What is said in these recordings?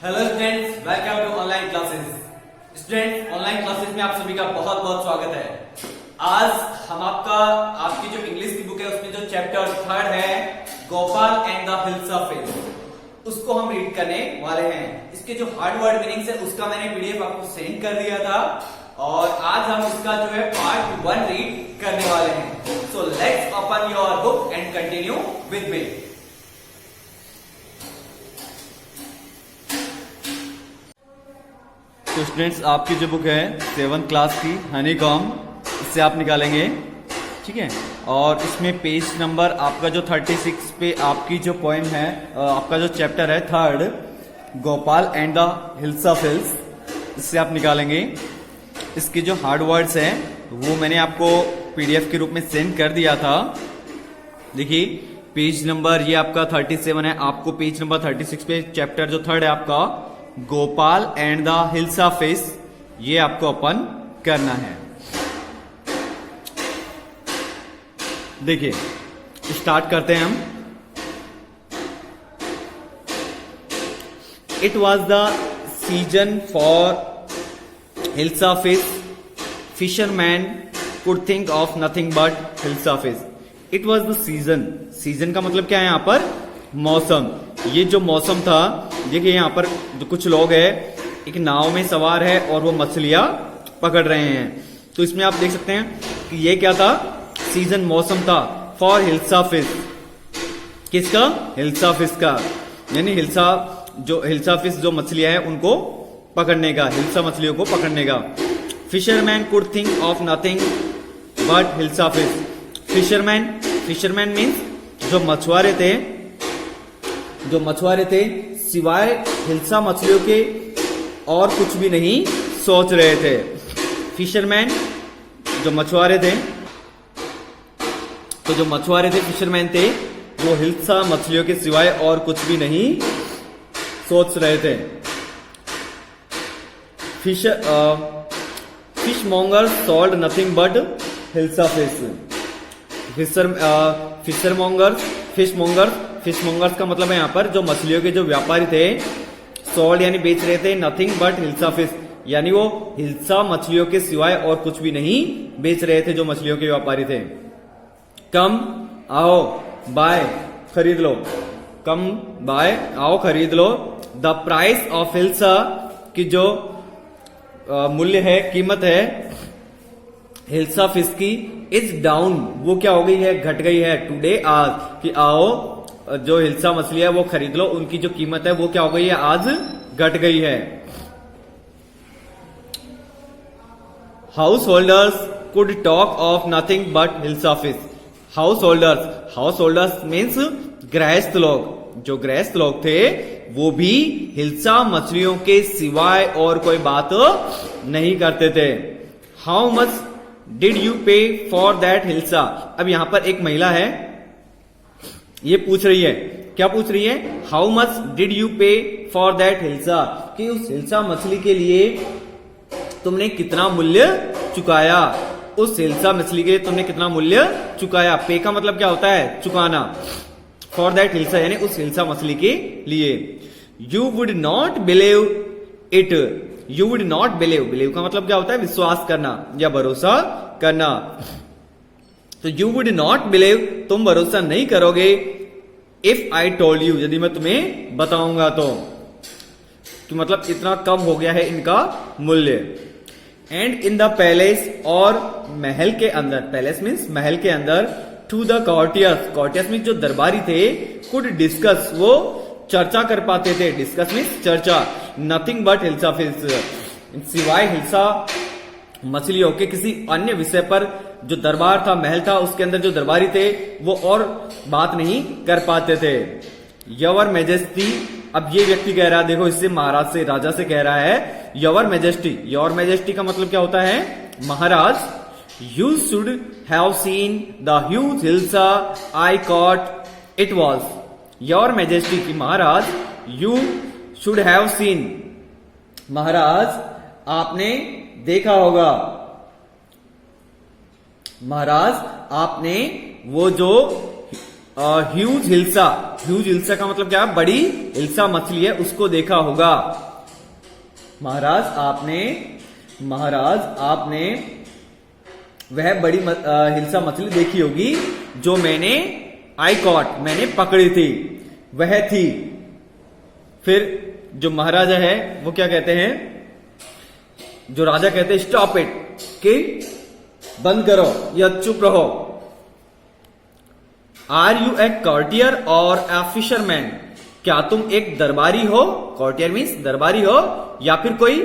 Hello students, welcome to online classes. Students, online classes में आप सभी का बहुत बहुत स्वागत है। आज हम आपकी जो इंग्लिश की बुक है उसमें जो चैप्टर 3 है Gopal and the hills of hills, उसको हम रीड करने वाले हैं। इसके जो हार्ड वर्ड मीनिंग्स है उसका मैंने पीडीएफ आपको सेंड कर दिया था और आज हम इसका जो है पार्ट 1 रीड करने वाले हैं। So let's open your book and continue with me. तो स्टूडेंट्स, आपकी जो बुक है 7th क्लास की हनीकॉम, इससे आप निकालेंगे, ठीक है। और इसमें पेज नंबर आपका जो 36 पे आपकी जो पोएम है, आपका जो चैप्टर है 3 Gopal and the hills of hills, इससे आप निकालेंगे। इसके जो हार्ड वर्ड्स हैं वो मैंने आपको पीडीएफ के रूप में सेंड कर दिया था। देखिए पेज नंबर ये आपका 37 है, आपको पेज नंबर 36 पे चैप्टर जो 3 है आपका Gopal and the hills of hills, ये आपको ओपन करना है। देखिए स्टार्ट करते हैं हम। It was the season for hills of hills, fisherman could think of nothing but hills of hills. It was the season, season का मतलब क्या है यहाँ पर? मौसम। ये जो मौसम था, देखिए यहाँ पर जो कुछ लोग हैं एक नाव में सवार है और वो मछलियां पकड़ रहे हैं। तो इसमें आप देख सकते हैं कि ये क्या था? सीजन, मौसम था फॉर हिल्स ऑफ हिल्स। किसका? हिल्स ऑफ हिल्स का, यानी हिल्स ऑफ हिल्स जो मछलियां हैं उनको पकड़ने का, हिल्सा मछलियों को पकड़ने का। Fisherman could think of nothing but hills of hills. Fisherman means जो मछुआरे थे सिवाय हिल्सा मछलियों के और कुछ भी नहीं सोच रहे थे। फिशरमैन जो मछुआरे थे, तो जो मछुआरे थे फिशरमैन थे, वो हिल्सा मछलियों के सिवाय और कुछ भी नहीं सोच रहे थे। Fishmonger sold nothing but hilsa fish. Fishmongers का मतलब है यहाँ पर जो मछलियों के जो व्यापारी थे, सोल्ड यानी बेच रहे थे, नथिंग बट हिल्सा फिश यानी वो हिल्सा मछलियों के सिवाय और कुछ भी नहीं बेच रहे थे जो मछलियों के व्यापारी थे। कम आओ बाय खरीद लो, कम बाय आओ खरीद लो। द प्राइस ऑफ हिल्सा की जो मूल्य है, कीमत है हिल्सा फिश की, इज डाउन, वो क्या हो गई है? घट गई है। टुडे आज, कि आओ जो हिल्सा मछली है वो खरीद लो, उनकी जो कीमत है वो क्या हो गई है? आज घट गई है। House holders could talk of nothing but hills of hills. House holders means गृहस्थ लोग, जो गृहस्थ लोग थे वो भी हिल्सा मछलियों के सिवाय और कोई बात नहीं करते थे। हाउ मच डिड यू पे फॉर दैट हिल्सा। अब यहां पर एक महिला है, ये पूछ रही है, क्या पूछ रही है? हाउ मच डिड यू पे फॉर दैट हिल्सा, कि उस हिल्सा मछली के लिए तुमने कितना मूल्य चुकाया। उस हिल्सा मछली के लिए तुमने कितना मूल्य चुकाया। पे का मतलब क्या होता है? चुकाना। फॉर दैट हिल्सा यानी उस हिल्सा मछली के लिए। You would not believe it. You would not believe का मतलब क्या होता है? विश्वास करना या भरोसा करना। तो यू वुड नॉट बिलीव, तुम भरोसा नहीं करोगे, इफ आई टोल्ड यू, यदि मैं तुम्हें बताऊंगा तो मतलब इतना कम हो गया है इनका मूल्य। एंड इन द पैलेस, और महल के अंदर, पैलेस मीन्स महल के अंदर, टू द कॉर्टियर्स मीन्स जो दरबारी थे, कुड डिस्कस, वो चर्चा कर पाते थे। डिस्कस मीन्स चर्चा। नथिंग बट हिल्सा फिश, सिवाय हिल्सा मछलियों के किसी अन्य विषय पर जो दरबार था, महल था, उसके अंदर जो दरबारी थे वो और बात नहीं कर पाते थे। योर मैजेस्टी, अब ये व्यक्ति कह रहा है, देखो इससे महाराज से, राजा से कह रहा है योर मैजेस्टी। योर मैजेस्टी का मतलब क्या होता है? महाराज। You should have seen the huge hilsa I caught it was. Your majesty की महाराज, यू शुड हैव सीन, महाराज आपने देखा होगा, महाराज आपने वो जो ह्यूज हिल्सा। ह्यूज हिल्सा का मतलब क्या है? बड़ी हिल्सा मछली है, उसको देखा होगा। महाराज आपने वह बड़ी हिल्सा मछली देखी होगी जो मैंने पकड़ी थी, वह थी। फिर जो महाराजा है वो क्या कहते हैं? जो राजा कहते हैं स्टॉप इट, कि बंद करो या चुप रहो। आर यू ए कॉर्टियर और ए फिशरमैन? क्या तुम एक दरबारी हो? कॉर्टियर मीन्स दरबारी हो, या फिर कोई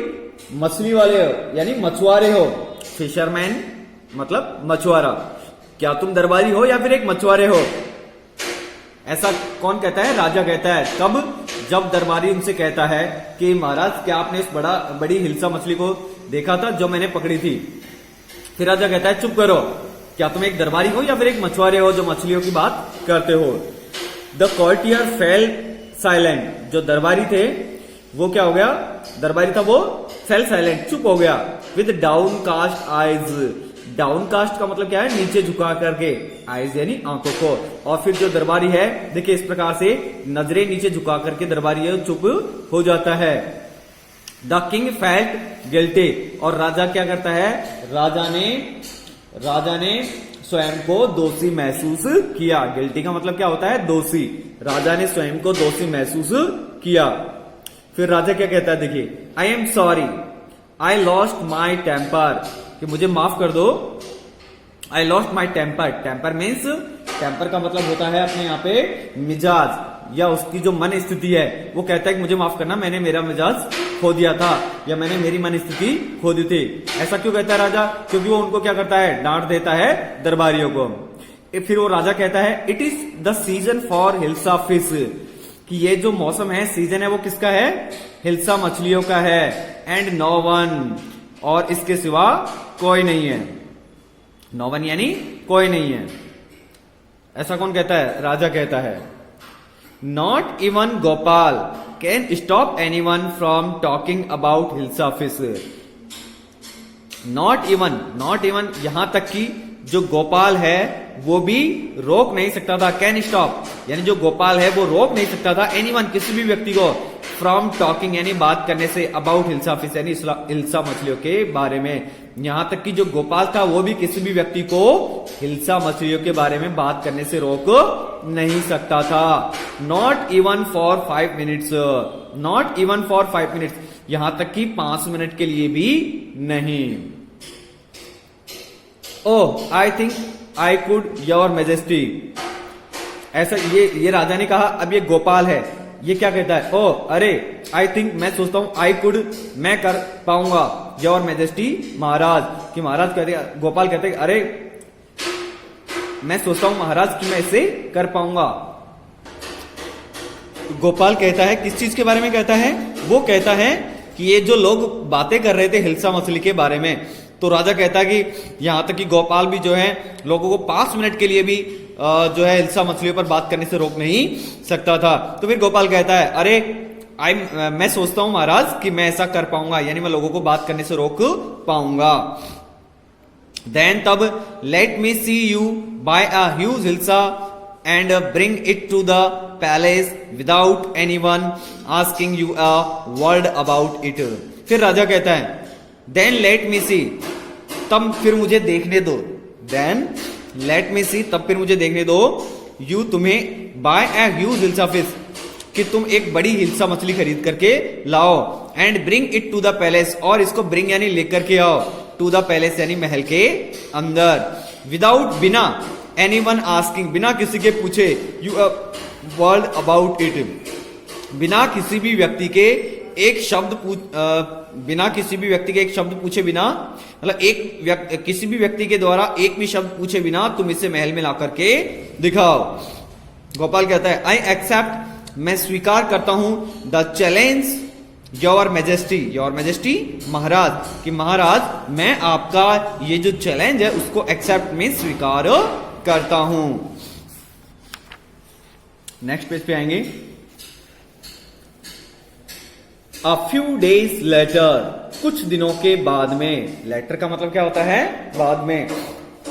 मछली वाले हो यानी मछुआरे हो। फिशरमैन मतलब मछुआरा। क्या तुम दरबारी हो या फिर एक मछुआरे हो? ऐसा कौन कहता है? राजा कहता है। कब? जब दरबारी उनसे कहता है कि महाराज क्या आपने इस बड़ी हिल्सा मछली को देखा था जो मैंने पकड़ी थी? फिर राजा कहता है चुप करो, क्या तुम एक दरबारी हो या फिर एक मछुआरे हो जो मछलियों की बात करते हो? The courtier fell silent. जो दरबारी थे वो क्या हो गया? दरबारी था वो फेल साइलेंट, चुप हो गया। With downcast eyes. Downcast का मतलब क्या है? नीचे झुका करके, आईज यानी आंखों को। और फिर जो दरबारी है देखिए इस प्रकार से नजरें नीचे झुका करके दरबारी है चुप हो जाता है। The king felt guilty. और राजा क्या करता है? राजा ने स्वयं को दोषी महसूस किया। गिल्टी का मतलब क्या होता है? दोषी। राजा ने स्वयं को दोषी महसूस किया। फिर राजा क्या कहता है? देखिए, I am sorry, I lost my temper. कि मुझे माफ कर दो। I lost my temper. Temper means, temper का मतलब होता है अपने यहाँ पे मिजाज या उसकी जो मन स्थिति है। वो कहता है कि मुझे माफ करना, मैंने मेरा मिजाज खो दिया था या मैंने मेरी मन स्थिति खो दी थी। ऐसा क्यों कहता है राजा? क्योंकि वो उनको क्या करता है? डांट देता है दरबारियों को। फिर वो राजा कहता है it is the season for hilsa fish. कि ये जो मौसम है, सीजन है, वो किसका है? हिल्सा मछलियों का है। And no one. और इसके सिवा कोई नहीं है। नो वन यानी कोई नहीं है। ऐसा कौन कहता है? राजा कहता है। Not even Gopal can stop anyone from talking about hilsa fish. Not even यहां तक कि जो गोपाल है वो भी रोक नहीं सकता था। कैन स्टॉप यानी जो गोपाल है वो रोक नहीं सकता था एनीवन किसी भी व्यक्ति को, फ्रॉम टॉकिंग यानी बात करने से, अबाउट हिल्सा फिश यानी हिल्सा मछलियों के बारे में। यहां तक कि जो गोपाल था वो भी किसी भी व्यक्ति को हिल्सा मछलियों के बारे में बात करने से रोक नहीं सकता था। Not even for 5 minutes. Not even for 5 minutes यहां तक कि 5 मिनट के लिए भी नहीं। Oh I think I could your majesty. ऐसा ये राजा ने कहा। अब ये गोपाल है, ये क्या कहता है? ओ अरे, आई थिंक मैं सोचता हूं, आई कुड मैं कर पाऊंगा, योर मेजेस्टी महाराज। कि महाराज कहते, गोपाल कहते अरे मैं सोचता हूं महाराज कि मैं इसे कर पाऊंगा। गोपाल कहता है किस चीज के बारे में कहता है? वो कहता है कि ये जो लोग बातें कर रहे थे हिल्सा मछली के बारे में, तो राजा कहता है कि यहां तक कि गोपाल भी जो है लोगों को 5 मिनट के लिए भी जो है हिल्सा मछलियों पर बात करने से रोक नहीं सकता था। तो फिर गोपाल कहता है अरे मैं सोचता हूं महाराज कि मैं ऐसा कर पाऊंगा, यानी मैं लोगों को बात करने से रोक पाऊंगा। देन तब let me see you buy a huge hilsa and bring it to the palace without anyone asking you a word about it. फिर राजा कहता है देन लेट मी सी, तब फिर मुझे देखने दो। देन लेट मी सी, तब फिर मुझे देखने दो। यू तुम्हें buy a huge hilsa fish, कि तुम एक बड़ी हिल्सा मछली खरीद करके लाओ। And bring it to the palace, और इसको ब्रिंग यानी लेकर के आओ, टू द पैलेस यानी महल के अंदर। विदाउट बिना एनीवन आस्किंग, बिना किसी के पूछे, you a word about it, बिना किसी भी व्यक्ति के एक शब्द बिना किसी भी व्यक्ति के एक शब्द पूछे बिना, मतलब किसी भी व्यक्ति के द्वारा एक भी शब्द पूछे बिना तुम इसे महल में ला करके दिखाओ। गोपाल कहता है आई एक्सेप्ट, मैं स्वीकार करता हूं, the challenge your majesty, your majesty महाराज, कि महाराज मैं आपका ये जो चैलेंज है उसको एक्सेप्ट में स्वीकार करता हूं। नेक्स्ट पेज पे आएंगे। A few days later, कुछ दिनों के बाद में, लेटर का मतलब क्या होता है? बाद में।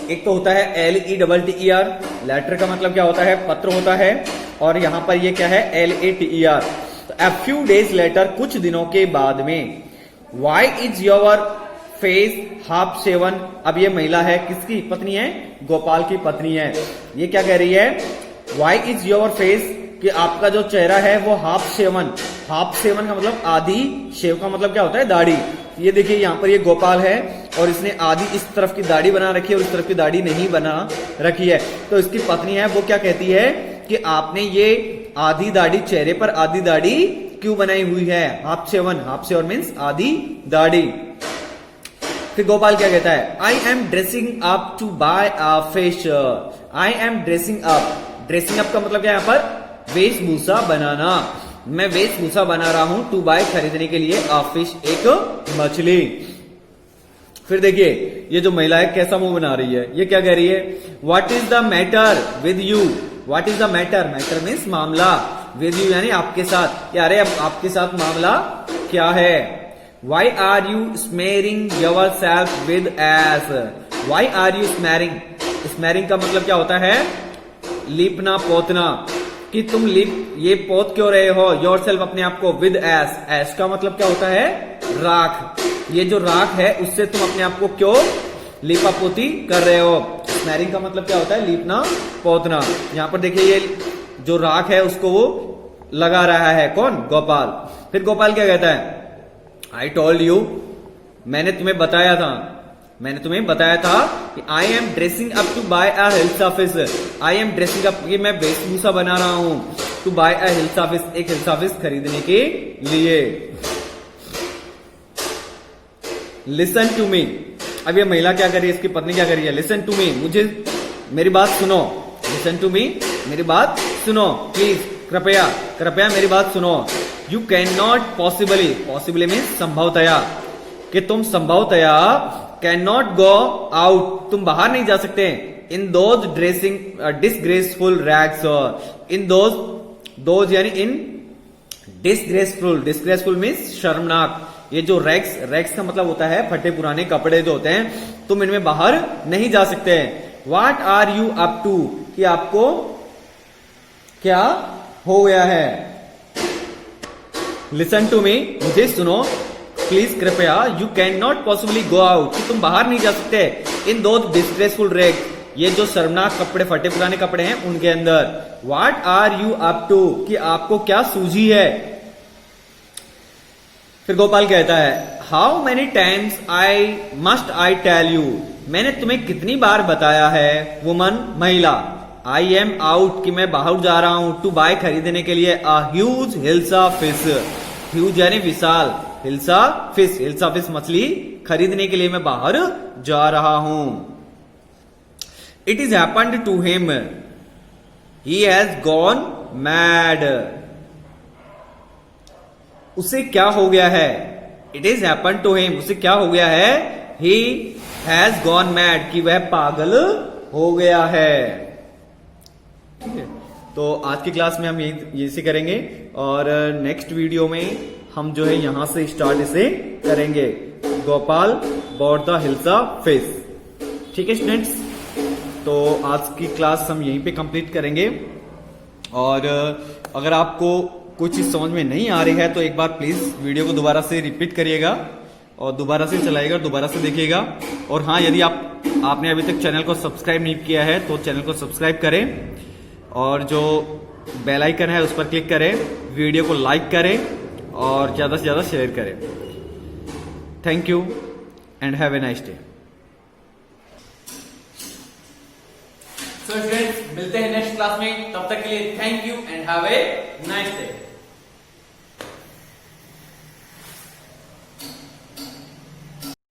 एक तो होता है LETTER, लेटर का मतलब क्या होता है, पत्र होता है, और यहां पर ये क्या है, LATER। तो a few days later, कुछ दिनों के बाद में, why is your face half shaven. अब ये महिला है, किसकी पत्नी है, गोपाल की पत्नी है। ये क्या कह रही है, वाई इज योर फेस, कि आपका जो चेहरा है वो हाफ शेवन। हाफ शेवन का मतलब आधी, शेव का मतलब क्या होता है, दाढ़ी। ये देखिए यहाँ पर ये गोपाल है और इसने आधी इस तरफ की दाढ़ी बना रखी है और इस तरफ की दाढ़ी नहीं बना रखी है। तो इसकी पत्नी है वो क्या कहती है कि आपने ये आधी दाढ़ी, चेहरे पर आधी दाढ़ी क्यों बनाई हुई है, half shaven. Half shaven means आधी दाढ़ी। फिर गोपाल क्या कहता है, I am dressing up to buy a facial. I am dressing up, dressing up का मतलब क्या है यहाँ पर, वेशभूषा बनाना। मैं वेशभूषा बना रहा हूं, टू बाय खरीदने के लिए, अ फिश एक मछली। फिर देखिए ये जो महिला है कैसा मुंह बना रही है, ये क्या कह रही है, what is the matter with you. What is the matter, matter means मामला, विद यू यानी आपके साथ, यार अब आपके साथ मामला क्या है। Why are you smearing yourself with ash? Why are you smearing? Smearing का मतलब क्या होता है, लीपना पोतना, कि तुम लिप ये पोत क्यों रहे हो, yourself अपने आप को, with ash। ash का मतलब क्या होता है, राख। ये जो राख है उससे तुम अपने आप को क्यों लीपा पोती कर रहे हो। स्मेरिंग का मतलब क्या होता है, लीपना पोतना। यहाँ पर देखिए ये जो राख है उसको वो लगा रहा है, कौन, गोपाल। फिर गोपाल क्या कहता है, आई टोल्ड यू, मैंने तुम्हें बताया था, मैंने तुम्हें बताया था कि I am dressing up to buy a hilsa fish. I am dressing up, ये मैं वेशभूषा बना रहा हूं, to buy a hilsa fish, एक हिल्स ऑफिस खरीदने के लिए। लिसन टू मी, अब ये महिला क्या कर रही है, इसकी पत्नी क्या कर रही है, लिसन टू मी, मुझे मेरी बात सुनो। लिसन टू मी, मेरी बात सुनो प्लीज, कृपया कृपया मेरी बात सुनो। You can not possibly, possibly means संभवतया, कि तुम संभवतया कैन नॉट गो आउट, तुम बाहर नहीं जा सकते, in those dressing disgraceful rags. In those यानी इन डिसग्रेसफुल, डिसग्रेसफुल मीन्स शर्मनाक। ये जो रैग्स, रैग्स का मतलब होता है फटे पुराने कपड़े जो होते हैं, तुम इनमें बाहर नहीं जा सकते। What are you up to, कि आपको क्या हो गया है। लिसन टू मी, मुझे सुनो प्लीज कृपया। You can not possibly go out, कि तुम बाहर नहीं जा सकते, इन दो डिस्ग्रेसफुल रैग, ये जो शर्मनाक कपड़े, फटे पुराने कपड़े हैं उनके अंदर। What are you up to, कि आपको क्या सूझी है। फिर गोपाल कहता है, how many times must I tell you, मैंने तुम्हें कितनी बार बताया है। वुमन, महिला, आई एम आउट, कि मैं बाहर जा रहा हूं, टू बाय खरीदने के लिए, a huge hilsa fish, huge यानी विशाल, हिल्सा फिश, हिल्सा फिश मछली खरीदने के लिए मैं बाहर जा रहा हूं। It is happened to him, he has gone mad, उसे क्या हो गया है। It is happened to him, उसे क्या हो गया है, ही हैज गॉन मैड, कि वह पागल हो गया है। ठीक है, तो आज की क्लास में हम ये से करेंगे और नेक्स्ट वीडियो में हम जो है यहां से स्टार्ट इसे करेंगे, Gopal bought the hilsa fish. ठीक है स्टूडेंट्स, तो आज की क्लास हम यहीं पे कंप्लीट करेंगे। और अगर आपको कोई चीज समझ में नहीं आ रही है तो एक बार प्लीज वीडियो को दोबारा से रिपीट करिएगा और दोबारा से चलाइएगा, दोबारा से देखिएगा। और हाँ, यदि आपने अभी तक चैनल को सब्सक्राइब नहीं किया है तो चैनल को सब्सक्राइब करें और जो बेल आइकन है उस पर क्लिक करें, वीडियो को लाइक करें और ज्यादा से ज्यादा शेयर करें। Thank you and have a nice day. So friends, मिलते हैं नेक्स्ट क्लास में, तब तक के लिए thank you and have a nice day.